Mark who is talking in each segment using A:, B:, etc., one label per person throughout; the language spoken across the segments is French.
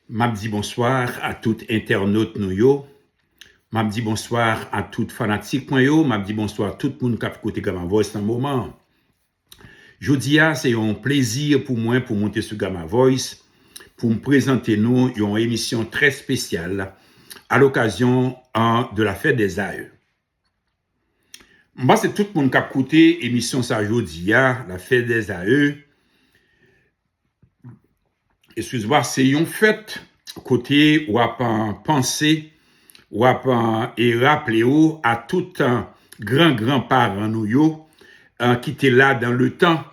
A: M'a dit bonsoir à tout internaute nou yo. M'a dit bonsoir à tout fanatique nou yo. M'a dit bonsoir à tout moun kap kote Gamma Voice nan moment. Jodia, c'est un plaisir pour moi pour monter sur Gamma Voice pour me présenter nous une émission très spéciale à l'occasion de la fête des AE. Moi, c'est tout le monde qui a écouté l'émission ça Jodia, la fête des AE. Excuse-moi, c'est une fête côté ou à penser ou à et rappeler à tout un grand parent nous yo qui était là dans le temps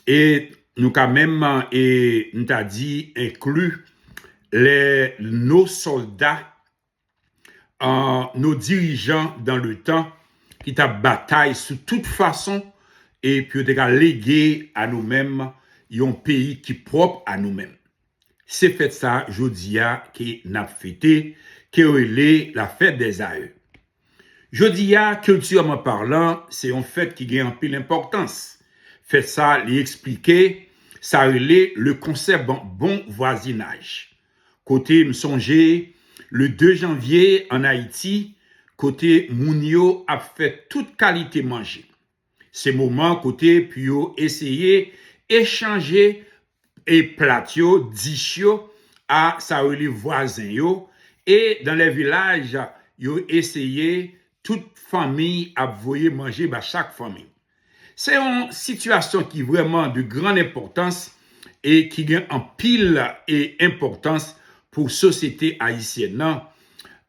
A: et nous quand même et nous t'a dit inclus nos soldats nos dirigeants dans le temps qui t'a bataille sous toute façon et puis t'a légué à nous-mêmes un pays qui propre à nous-mêmes. C'est fait ça jodia qui n'a fêté qui est la fête des AE. Jodia, culturellement parlant, c'est une fête qui gagne en pile importance. Fait ça, lui expliquer, ça relait le concept bon voisinage. Côté me songer, le 2 janvier en Haïti, côté Mounio a fait toute qualité manger. Ces moments côté puis essayer échanger et platio, dichio à sa relève voisin yo et dans les villages yo essayé toute famille à voyer manger bah chaque famille. C'est une situation qui est vraiment de grande importance et qui gagne en pile et importance pour société haïtienne.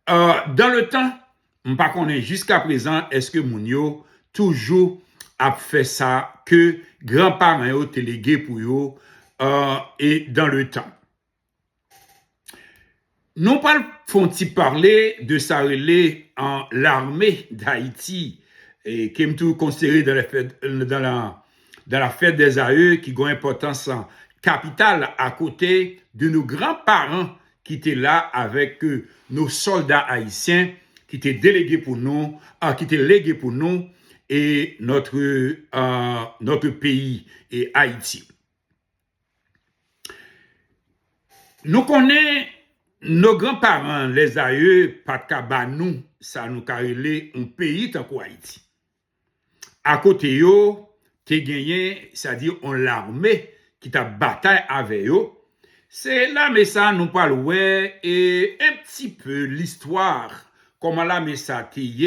A: Dans le temps, pas qu'on est jusqu'à présent, est-ce que Mounio toujours a fait ça que grands-parents ont délégué pour eux et dans le temps. Nous font-ils parler de sa relais en l'armée d'Haïti et qui est tout considéré dans la fête des AE qui a une importance capitale à côté de nos grands-parents qui étaient là avec nos soldats haïtiens qui étaient délégués pour nous, qui étaient légués pour nous et notre pays et Haïti. Nous connaissons nos grands-parents, les aïeux, pas de nous, ça nous carrelé un pays tant qu'Haïti. À côté yo, t'es gagné, c'est-à-dire on l'armée qui t'a bataille avec yo. C'est là mais ça nous parle ouais et un petit peu l'histoire, comment la mais ça t'y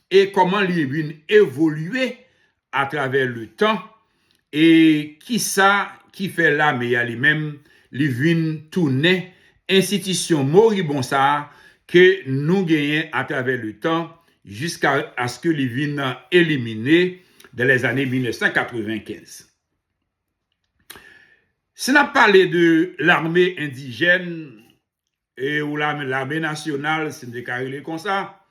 A: et comment il évoluer à travers le temps et qui fait là mais il y a les mêmes li vin tourner institution moribond ça que nous gagnons à travers le temps jusqu'à ce que li vin éliminé dans les années 1995. Si on a parlé de l'armée indigène et ou l'armée nationale, c'est déclaré comme ça,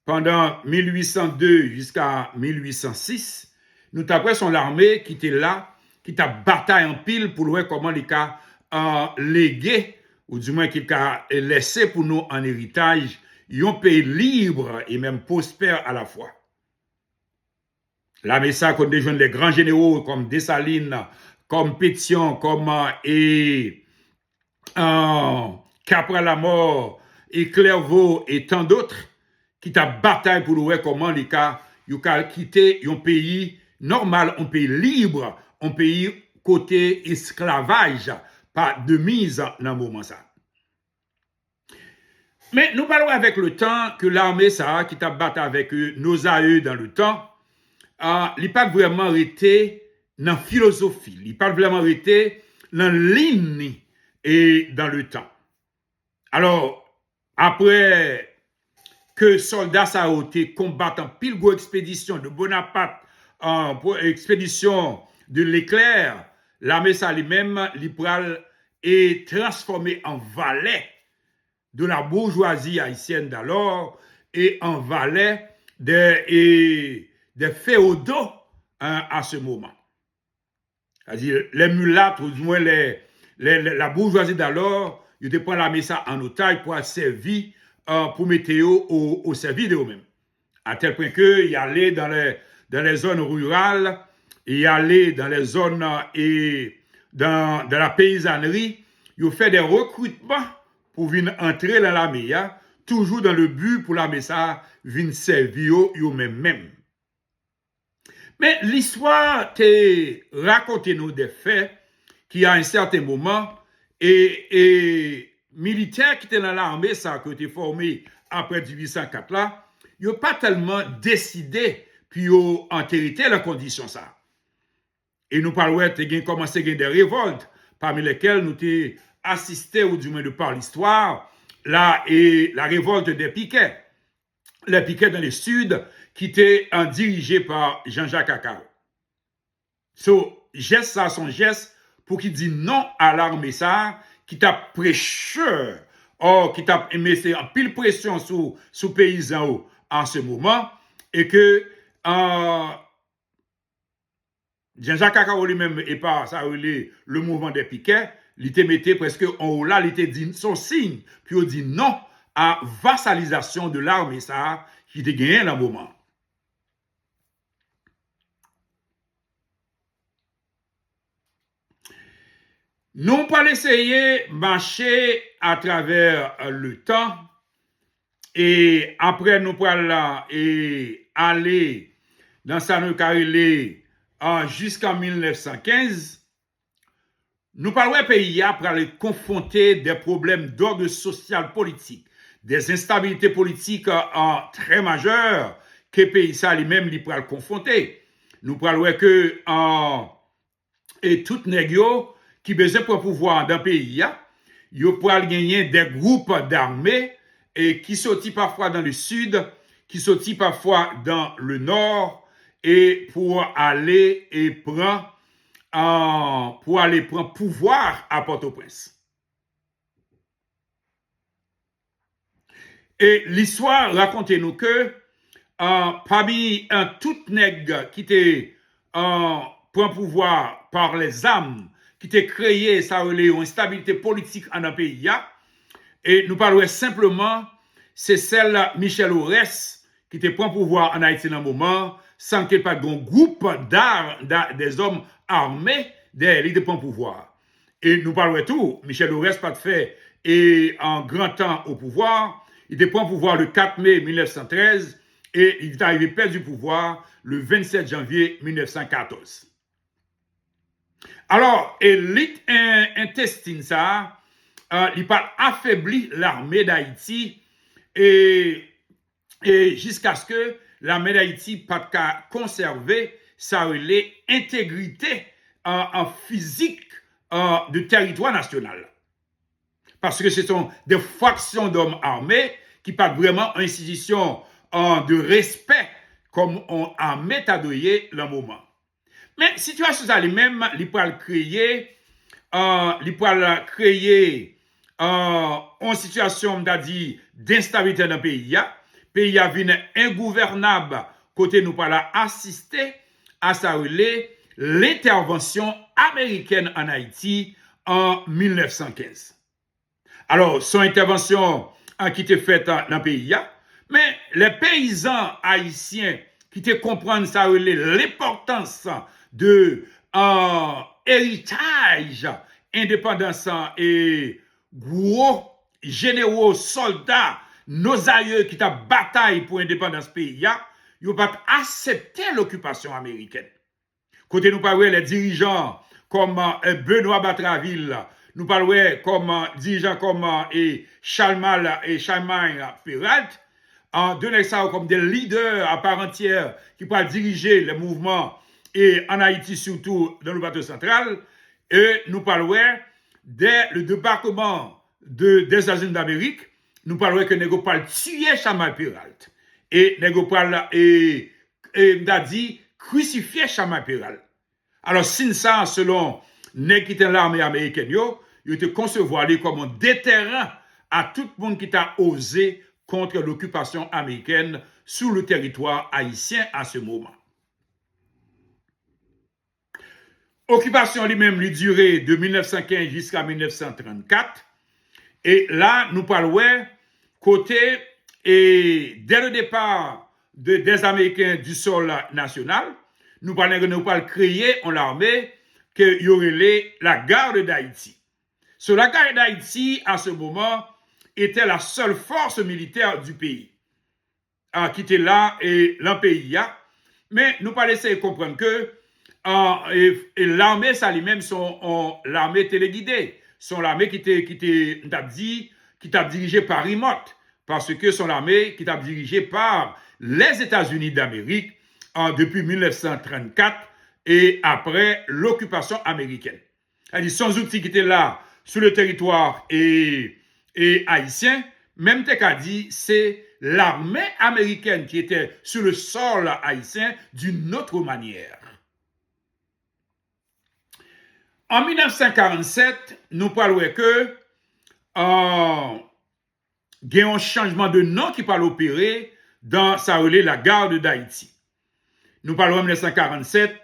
A: pendant 1802 jusqu'à 1806, nous avons son l'armée qui était là, qui t'a bataille en pile pour voir comment les cas légué, ou du moins qu'il a laissé pour nous en héritage, un pays libre et même prospère à la fois. Là, mais ça, quand des jeunes, les grands généraux comme Dessalines, comme Pétion, comme Capra-la-Mort, et Clairvaux, et tant d'autres, qui t'a bataille pour voir comment les cas, ils ont quitté un pays normal, un pays libre, un pays côté esclavage, pas de mise dans le moment ça. Mais nous parlons avec le temps que l'armée ça qui t'a battu avec nos AE dans le temps, il n'a pas vraiment été dans la philosophie, il n'a pas vraiment été dans la ligne et dans le temps. Alors, après que soldats ça a été combattant pile go expédition de Bonaparte, expédition de l'éclair, l'armée ça lui-même libéral est transformé en valet de la bourgeoisie haïtienne d'alors et en valet des féodaux à ce moment. C'est-à-dire les mulâtres, ou du moins la bourgeoisie d'alors, ils prennent l'armée ça en otage pour servir pour mettre au service d'eux-mêmes. À tel point qu'il y allait dans les zones rurales, il y allait dans les zones et dans la paysannerie, ils fait des recrutements pour venir entrer dans l'armée, toujours dans le but pour l'armée ça venir servir eux-mêmes. Mais l'histoire te raconte nous des faits qui à un certain moment et militaires qui étaient dans l'armée ça qui étaient formés après 1804 là, ils n'ont pas tellement décidé puis ils ont enterré la condition ça. Et nous parlons de commencé des révoltes parmi lesquelles nous avons assisté ou du moins de par l'histoire là et la révolte des Piquets. Les Piquets dans le sud qui étaient dirigés par Jean-Jacques Accaro. Geste ça, son geste pour qu'il dise non à l'armée ça, qui t'a prêcheur, qui t'a mis en pile pression sous paysans en ce moment, et que Jean-Jacques Accaro lui-même et pas ça le mouvement des Piquets, il était mis presque en haut là, il était dit son signe, puis il dit non à vassalisation de l'armée ça qui était gagné dans le moment. Nous pas essayer de marcher à travers le temps et après nous allons aller dans sa carré jusqu'en 1915. Nous parlons d'un pays pour aller confronter des problèmes d'ordre social politique, des instabilités politiques très majeures que le pays ça lui-même lui pourra confronter. Nous parlons que et tout négio qui besoin pour pouvoir dans le pays, il pourra gagner des groupes d'armées et qui sortent parfois dans le sud, qui sortent parfois dans le nord et pour aller et prendre pouvoir à Port-au-Prince. Et l'histoire raconte-nous que parmi un tout nègre qui était prend pouvoir par les âmes qui était créé ça une instabilité politique en un pays et nous parlons simplement c'est celle Michel Aurès qui était prend pouvoir en Haïti dans le moment sans qu'il n'y ait pas de groupe des hommes armés derrière lui de prendre pouvoir. Et nous parlons tout, Michel Aurès pas de fait et en grand temps au pouvoir, il était prend pouvoir le 4 mai 1913 et il est arrivé perdre du pouvoir le 27 janvier 1914. Alors, l'élite intestine ça, il a affaibli l'armée d'Haïti et jusqu'à ce que l'armée d'Haïti pas conserver sa intégrité en physique du territoire national. Parce que ce sont des factions d'hommes armés qui pas vraiment une institution de respect comme on a métadoyé le moment. Mais situation ça lui-même, il peut créer une situation d'instabilité dans le pays. Le pays a vu ingouvernable côté nous pas assister à ça l'intervention américaine en Haïti en 1915. Alors, son intervention qui était faite dans le pays, mais les paysans haïtiens qui te comprennent ça l'importance de héritage indépendance et gros généraux soldats nos aïeux qui t'a bataille pour indépendance pays ils n'ont pas accepté l'occupation américaine. Côté nous parlons les dirigeants comme Benoît Batraville, nous parlons comme dirigeants comme Charlemagne Peralt, en donnant ça comme des leaders à part entière qui peuvent diriger le mouvement et en Haïti surtout dans le bateau central. Et nous parlons dès le débarquement des États-Unis d'Amérique, nous parlons que nous parlons tuer Charlemagne Peralt et nous parlons et dit crucifier Charlemagne Peralt. Alors si ça selon l'armée américaine il était concevoir comme un déterrent à tout le monde qui t'a osé contre l'occupation américaine sur le territoire haïtien à ce moment. Occupation lui-même lui durait de 1915 jusqu'à 1934. Et là, nous parlons côté, et dès le départ des Américains du sol national, nous parlons créer en l'armée qu'il y aurait la garde d'Haïti. Sur la guerre d'Haïti, à ce moment, était la seule force militaire du pays. Qui était là et dans le pays. Mais nous pas laisser comprendre que l'armée, ça lui-même, sont l'armée téléguidée. Sont l'armée qui t'a dirigé par remote. Parce que sont l'armée qui t'a dirigé par les États-Unis d'Amérique depuis 1934 et après l'occupation américaine. C'est-à-dire, sans outils qui étaient là sur le territoire et haïtien, même t'as dit, c'est l'armée américaine qui était sur le sol haïtien d'une autre manière. En 1947, nous parlons que il y a un changement de nom qui parle opérer dans sa relais la garde d'Haïti. Nous parlons en 1947,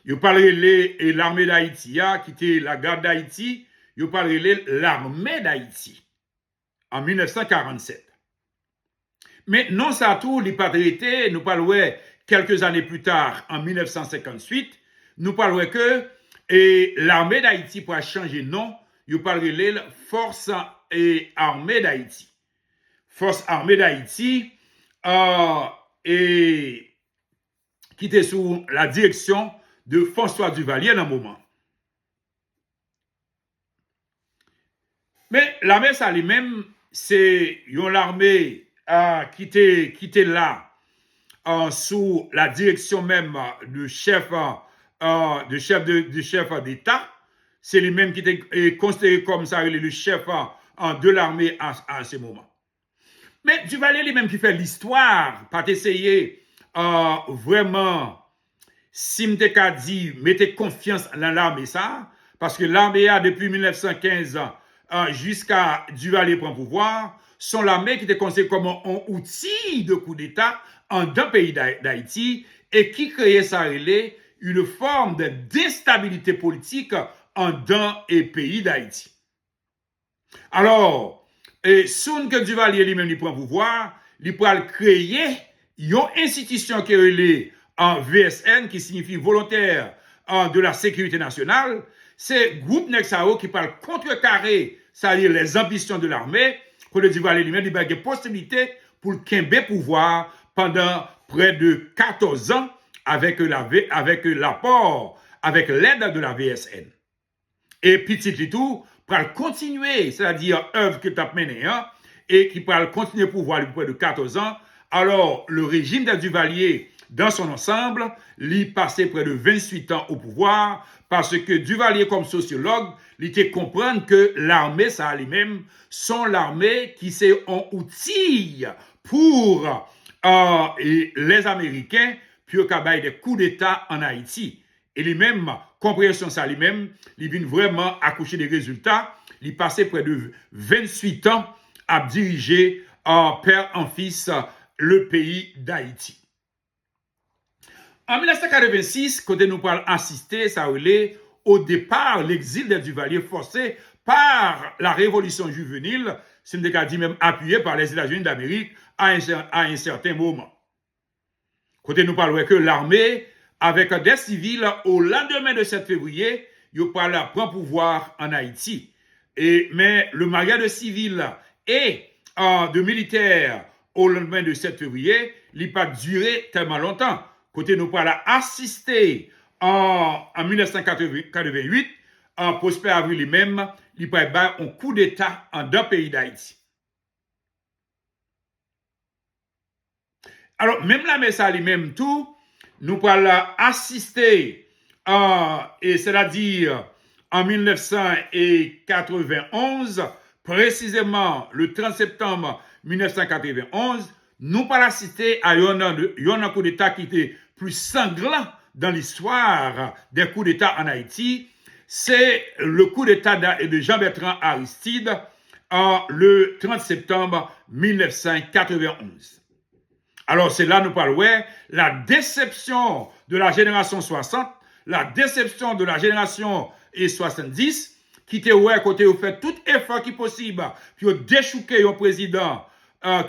A: nous parlons de l'armée d'Haïti, qui était la garde d'Haïti, nous parlons de l'armée d'Haïti en 1947. Mais non, ça tout, les patriotes, nous parlons quelques années plus tard, en 1958, nous parlons que l'armée d'Haïti pourra changer de nom, nous parlons de Force et Armée d'Haïti. Force Armée d'Haïti, et qui était sous la direction de François Duvalier dans un moment. Mais l'armée, ça lui-même, c'est l'armée qui était là sous la direction même du chef d'État. C'est lui-même qui était considéré comme ça, le chef de l'armée à ce moment. Mais Duvalier lui-même qui fait l'histoire, pas essayer vraiment, si m'te dit, mettez confiance dans l'armée ça, parce que l'armée a depuis 1915 jusqu'à Duvalier prend pouvoir, sont l'armée qui était considérée comme un outil de coup d'État en d'un pays d'Haïti et qui créait ça une forme de déstabilité politique en d'un pays d'Haïti. Alors, soon que Duvalier lui-même prend pouvoir, il pourra créer une institution qui est en VSN, qui signifie volontaire de la sécurité nationale. C'est groupe Nexao qui parle contrecarrer, c'est-à-dire les ambitions de l'armée, pour le Duvalier lui-même, il y a des possibilités pour le Québec pouvoir pendant près de 14 ans avec l'apport, avec l'aide de la VSN. Et petit tout, pour continuer, c'est-à-dire œuvre que tu as menée, et qui pourra continuer pour voir près de 14 ans, alors le régime de Duvalier, dans son ensemble, lui passait près de 28 ans au pouvoir, parce que Duvalier, comme sociologue, il était comprendre que l'armée, ça lui-même, sont l'armée qui c'est un outil pour les Américains, puis au Cabaye des coups d'État en Haïti. Et lui-même, compréhension ça lui-même, il vient vraiment accoucher des résultats. Il passait près de 28 ans à diriger père en fils le pays d'Haïti. En 1986, quand nous parlons assister, ça relait au départ l'exil de Duvalier forcé par la révolution juvénile, c'est dit même appuyé par les États-Unis d'Amérique à un certain moment. Quand nous parlons que l'armée, avec des civils, au lendemain de 7 février, il prend pouvoir en Haïti. Mais le mariage de civils et de militaires au lendemain de 7 février, il n'a pas duré tellement longtemps. Côté nous parlons assister en 1988, en Prosper Avril lui-même, il a un coup d'État en deux pays d'Haïti. Alors, même la messe lui-même tout, nous parlons assister, et c'est-à-dire en 1991, précisément le 30 septembre 1991, nous parlons assister à un coup d'État qui était plus sanglant dans l'histoire des coups d'État en Haïti. C'est le coup d'État de Jean-Bertrand Aristide le 30 septembre 1991. Alors, c'est là nous parlons, la déception de la génération 60, la déception de la génération 70, qui était, côté, vous fait tout effort qui est possible, puis vous déchouquez un président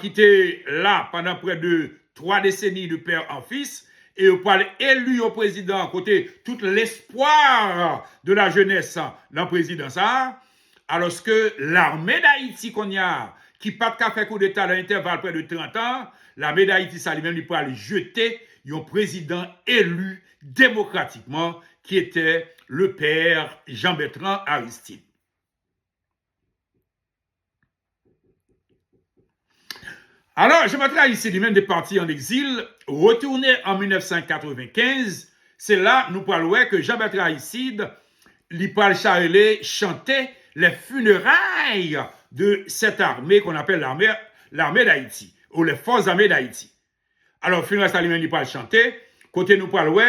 A: qui était là pendant près de 3 décennies de père en fils, et vous parlez élu au président, côté tout l'espoir de la jeunesse dans le président ça, alors que l'armée d'Haïti qu'on y a, qui pas de fait coup d'État dans l'intervalle près de 30 ans, l'armée d'Haïti, ça lui-même, il peut aller jeter un président élu démocratiquement, qui était le père Jean-Bertrand Aristide. Alors, Jean-Bertrand Aristide, lui-même, est parti en exil, retourné en 1995. C'est là, nous parlons que Jean-Bertrand Aristide, l'Ipral Charlet, chantait les funérailles de cette armée qu'on appelle l'armée d'Haïti, ou les forces armées d'Haïti. Alors, funérailles, ça lui-même, l'Ipral chantait, côté nous parlons,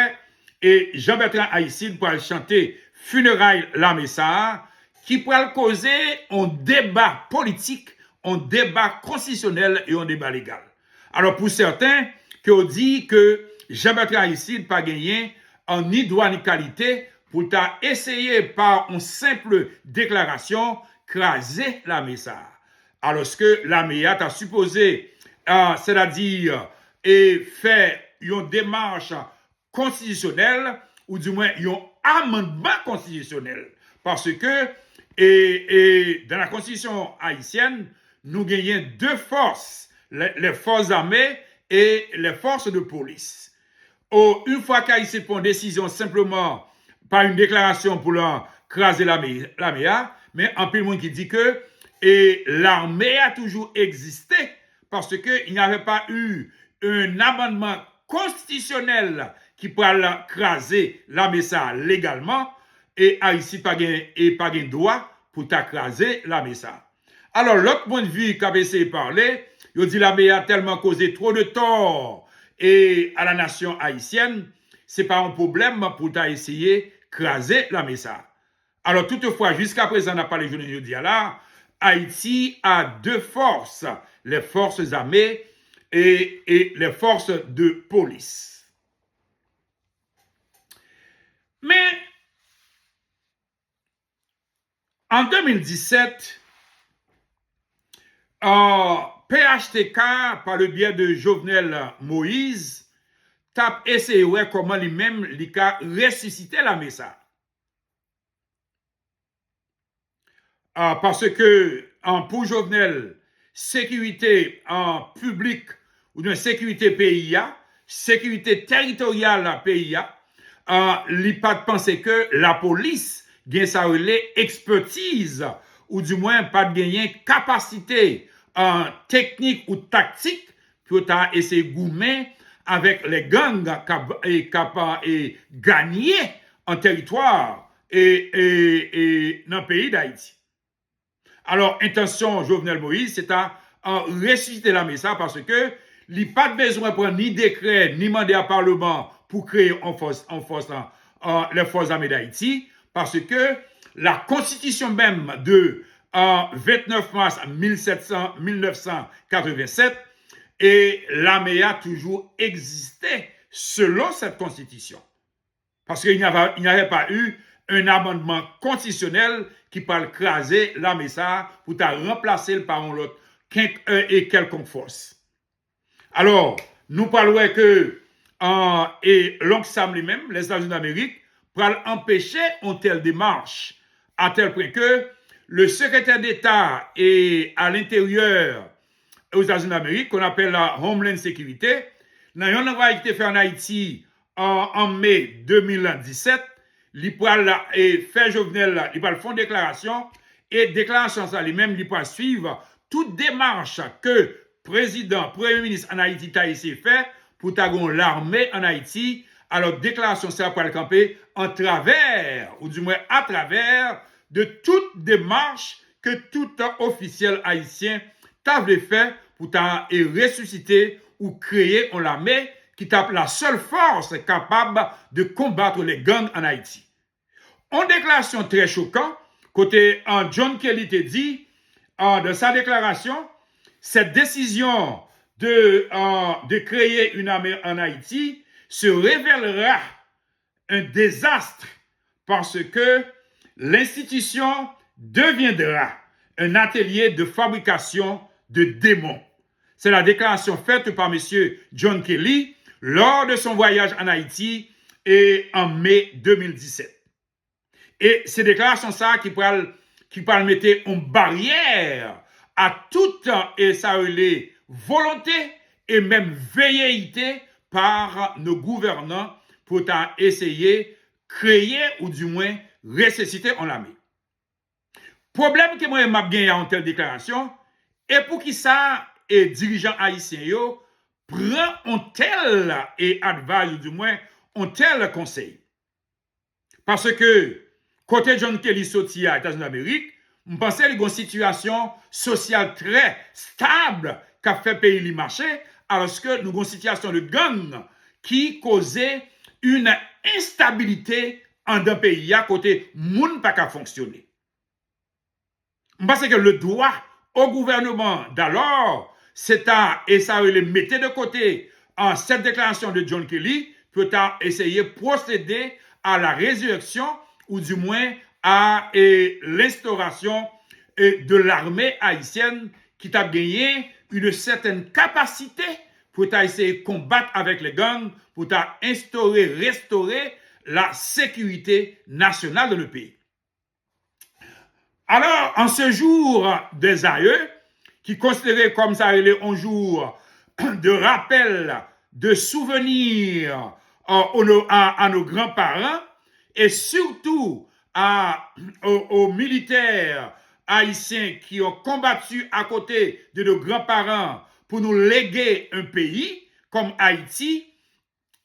A: et Jean-Bertrand Aristide pourrait chanter funérailles l'armée ça, qui pourrait causer un débat politique, un débat constitutionnel et un débat légal. Alors, pour certains, qui ont dit que Jean-Bertrand Aristide pas gagné en ni droit ni qualité pour essayer par une simple déclaration craser la messa. Alors que la MEA a supposé, c'est-à-dire, et faire une démarche constitutionnelle, ou du moins un amendement constitutionnel. Parce que, dans la constitution haïtienne, nous gagnons deux forces, les forces armées et les forces de police. Une fois qu'Haïti prend une décision simplement par une déclaration pour craser l'armée, mais un peu de monde qui dit que l'armée a toujours existé parce qu'il n'y avait pas eu un amendement constitutionnel qui pourrait craser l'armée ça légalement et Haïti pas de droit pour craser l'armée ça. Alors l'autre point de vue qu'a essayé de parler, il dit l'armée a tellement causé trop de tort et à la nation haïtienne, c'est pas un problème pour essayer craser la messa. Alors toutefois, jusqu'à présent, on n'a pas les journées de là, Haïti a deux forces, les forces armées et les forces de police. Mais en 2017, PHTK, par le biais de Jovenel Moïse, tape essayé comment lui-même a ressuscité la messa. Parce que pour Jovenel, sécurité en public ou d'une sécurité PIA, sécurité territoriale PIA, il pas de penser que la police gagne sa expertise ou du moins pas de gagner capacité technique ou tactique pour essayer de goumer avec les gangs et gagner en territoire et dans le pays d'Haïti. Alors, intention Jovenel Moïse, c'est à ressusciter la messa parce que il n'y a pas besoin de prendre ni décret, ni mandat à Parlement pour créer les forces armées d'Haïti, parce que la constitution même de 29 mars 1987 et l'armée a toujours existé selon cette constitution. Parce qu'il n'y avait pas eu un amendement constitutionnel qui parle craser l'armée ça pour remplacer par un autre et quelconque force. Alors, nous parlons que et l'oncle Sam lui-même, les États-Unis d'Amérique, pour empêcher une telle démarche, à tel point que le secrétaire d'État est à l'intérieur aux États-Unis d'Amérique, qu'on appelle la Homeland Security, dans un endroit qui a été fait en Haïti en mai 2017, il peut faire Jovenel, il peut faire une déclaration, et déclaration ça lui-même, il peut suivre toute démarche que président, premier ministre en Haïti a essayé de faire pour l'armée en Haïti. Alors, déclaration ça pour le camper en travers, ou du moins à travers, de toute démarche que tout officiel haïtien t'avait fait pour ressusciter ou créer en l'armée qui tape la seule force capable de combattre les gangs en Haïti. En déclaration très choquante, côté John Kelly te dit, dans sa déclaration, cette décision de créer une armée en Haïti se révélera un désastre parce que l'institution deviendra un atelier de fabrication de démons. C'est la déclaration faite par M. John Kelly lors de son voyage en Haïti et en mai 2017. Et ces déclarations ça qui pourraient qui parle mettre une barrière à toute et ça les volonté et même velléité par nos gouvernants pour essayer créer ou du moins ressusciter en l'armée. Problème que moi m'a gagné en telle déclaration et pour qui ça et dirigeants haïtiens yo prend un tel et advise ou du moins un tel conseil. Parce que côté John Kelly sorti à États-Unis d'Amérique, je pensais qu'il y a une situation sociale très stable qui a fait pays li marcher, alors que nous avons une situation de gang qui causait une instabilité en un pays à côté moun pas qu'à fonctionner. Je pense que le droit au gouvernement d'alors, c'est à et ça le mettait de côté en cette déclaration de John Kelly peut essayer de procéder à la résurrection ou du moins à l'instauration de l'armée haïtienne qui a gagné une certaine capacité pour essayer de combattre avec les gangs, pour instaurer, restaurer la sécurité nationale de le pays. Alors, en ce jour des aïeux, qui considéré comme ça un jour de rappel, de souvenir à nos grands-parents, et surtout aux militaires haïtiens qui ont combattu à côté de nos grands-parents pour nous léguer un pays comme Haïti,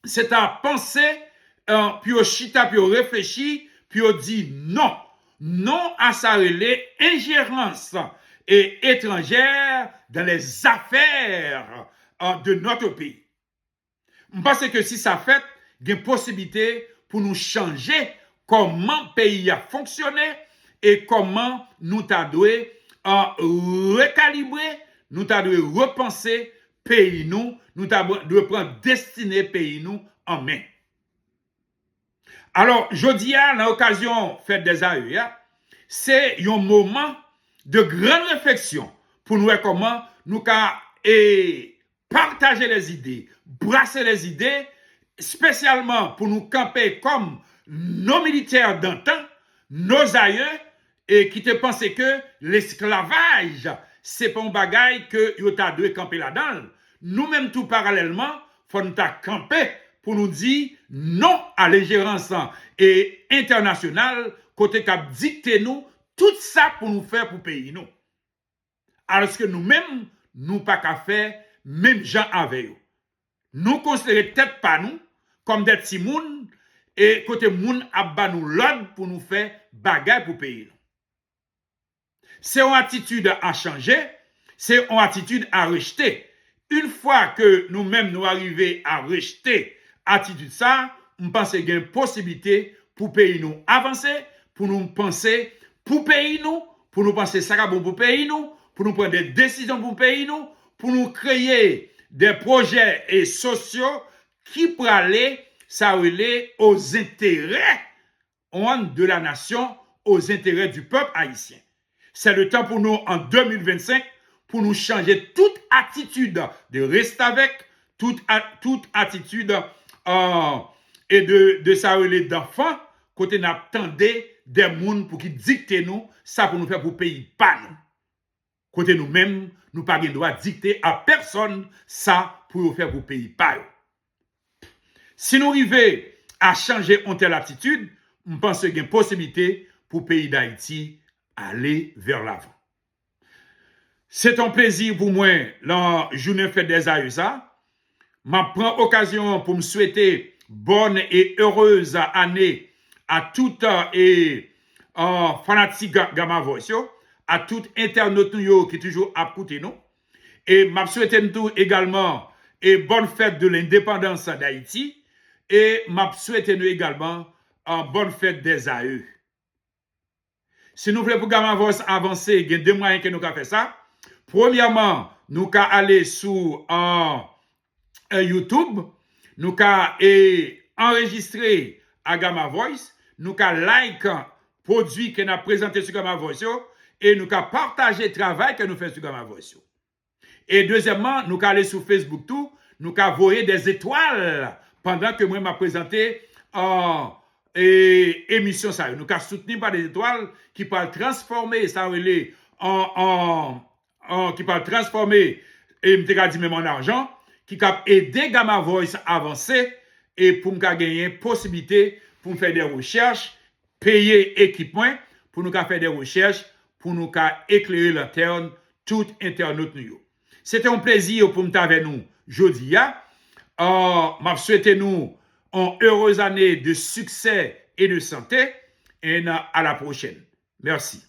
A: c'est à penser, puis au chita, puis au réfléchi, puis au dit non. Non à sa ingérence et étrangère dans les affaires de notre pays. Je pense que si ça fait, il y a une possibilité pour nous changer comment le pays a fonctionné et comment nous devons recalibrer, nous devons repenser pays nous devons prendre destiné pays nous en main. Alors, je dis à l'occasion fête des AE, c'est un moment de grande réflexion pour nous voir comment nous partager les idées, brasser les idées, spécialement pour nous camper comme nos militaires d'antan, nos aïeux, et qui te pensaient que l'esclavage, c'est pas un bagage que yo ta dû camper là-dedans. Nous-mêmes, tout parallèlement, faut nous camper pour nous dire non à l'ingérence et internationale, côté cap dicter nous, tout ça pour nous faire pour payer nous. Alors que nous-mêmes, nous pas qu'à faire, même gens avec eux. Nous considérons peut-être pas nous, comme des petits moun, et côté moun abba nous l'ordre pour nous faire bagay pour payer nous. C'est une attitude à changer, c'est une attitude à rejeter. Une fois que nous-mêmes nous arrivons à rejeter attitude ça, on pense qu'il y a une possibilité pour pays nous avancer, pour nous penser pour pays nous, pour nous penser ça va bon pour pays nous, pour nous prendre des décisions pour pays nous, pour nous créer des projets et sociaux qui pourraient aller ça aux intérêts de la nation, aux intérêts du peuple haïtien. C'est le temps pour nous en 2025 pour nous changer toute attitude de rester avec, toute attitude et de ça d'enfants, côté n'attendait des gens pour qui dictent nous, ça pour nous faire pour payer pas nous. Côté nous-mêmes, nous pas le droit de dicter à personne ça pour nous faire pour payer pas. Si nous arrivons à changer une telle attitude, je pense qu'il y a une possibilité pour le pays d'Haïti aller vers l'avant. C'est un plaisir pour moi, la journée fête des AESA. Je prends l'occasion pour me souhaiter bonne et heureuse année à tout fanatique Gamma Voice, à tout internaute qui est toujours à côté nous. Et je souhaite tout également et bonne fête de l'indépendance d'Haïti. Et je souhaite nous également une bonne fête des AE. Si nous voulons pour Gamma Voice avancer, il y a deux moyens que nous avons fait ça. Premièrement, nous allons aller sur YouTube, nous allons enregistrer à Gamma Voice, nous allons like produit que nous avons présenté sur Gamma Voice et nous allons partager le travail que nous faisons sur Gamma Voice. Et deuxièmement, nous allons aller sur Facebook tout, nous allons voir des étoiles pendant que moi m'a présenté et émission ça. Nous avons soutenu par des étoiles qui peuvent transformer ça qui peuvent transformer et me dit même en argent, qui peuvent aider Gamma Voice à avancer et pour nous gagner possibilité pour faire des recherches, payer équipement pour nous faire des recherches pour nous éclairer l'interne tout internaute nous. C'était un plaisir pour nous avec nous jeudi. Je souhaite nous une heureuse année de succès et de santé et à la prochaine. Merci.